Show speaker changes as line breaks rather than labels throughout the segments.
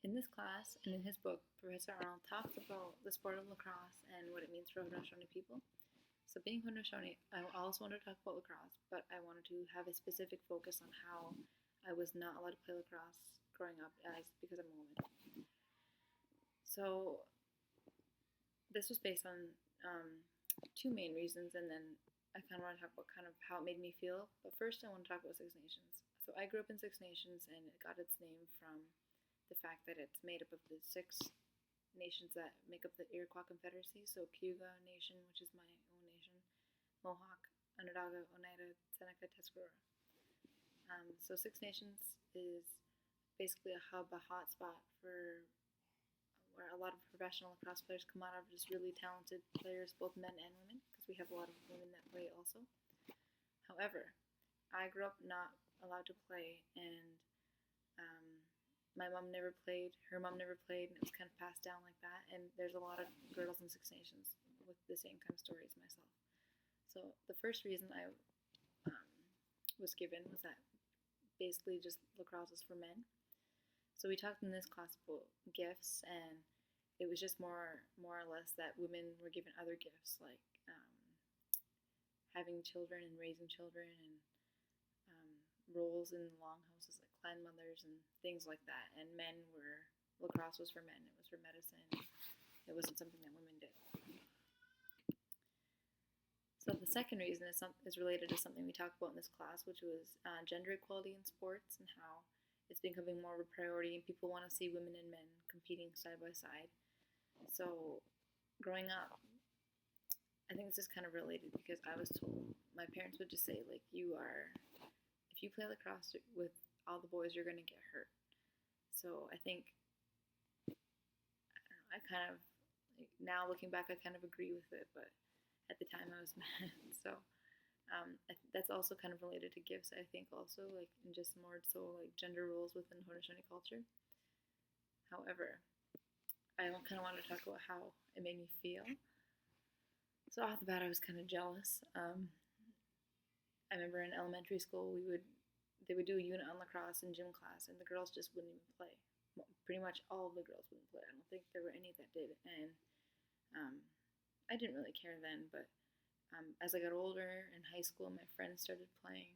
In this class and in his book, Professor Arnold talks about the sport of lacrosse and what it means for Haudenosaunee people. So being Haudenosaunee, I also wanted to talk about lacrosse, but I wanted to have a specific focus on how I was not allowed to play lacrosse growing up because I'm a woman. So this was based on two main reasons, and then I kind of want to talk about kind of how it made me feel. But first, I want to talk about Six Nations. So I grew up in Six Nations, and it got its name from the fact that it's made up of the six nations that make up the Iroquois Confederacy. So Cayuga Nation, which is my own nation, Mohawk, Onondaga, Oneida, Seneca, Tuscarora. So Six Nations is basically a hub, a hotspot for where a lot of professional lacrosse players come out of, just really talented players, both men and women, because we have a lot of women that play also. However, I grew up not allowed to play, and my mom never played, her mom never played, and it was kind of passed down like that. And there's a lot of girls in Six Nations with the same kind of story as myself. So the first reason I was given was that basically just lacrosse is for men. So we talked in this class about gifts, and it was just more or less that women were given other gifts, like having children and raising children, and roles in longhouses like clan mothers and things like that. And lacrosse was for men. It was for medicine. It wasn't something that women did. So the second reason is related to something we talked about in this class, which was gender equality in sports and how it's becoming more of a priority, and people want to see women and men competing side by side. So growing up, I think this is kind of related because I was told, my parents would just say, like, if you play lacrosse with all the boys, you're going to get hurt. So I think, I kind of, like, now looking back, I kind of agree with it, but at the time I was mad. So that's also kind of related to gifts, I think, also, like, and just more so like gender roles within Haudenosaunee culture. However, I kind of want to talk about how it made me feel. So off the bat, I was kind of jealous. I remember in elementary school, they would do a unit on lacrosse in gym class, and the girls just wouldn't even play. Pretty much all of the girls wouldn't play. I don't think there were any that did, and I didn't really care then. But as I got older in high school, my friends started playing.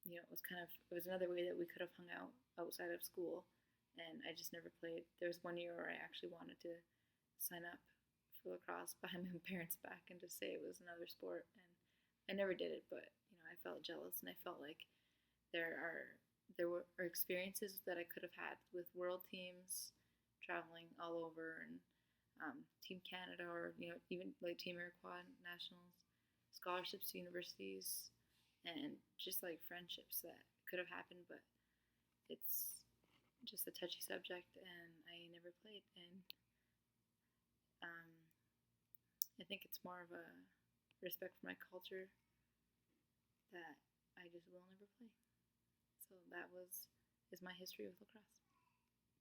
It was another way that we could have hung out outside of school, and I just never played. There was one year where I actually wanted to sign up for lacrosse behind my parents' back and just say it was another sport, and I never did it, but I felt jealous, and I felt like there were experiences that I could have had with world teams, traveling all over, and Team Canada, or even like Team Iroquois nationals, scholarships to universities, and just like friendships that could have happened, but it's just a touchy subject, and I never played, and I think it's more of a respect for my culture that I just will never play. So that is my history with lacrosse.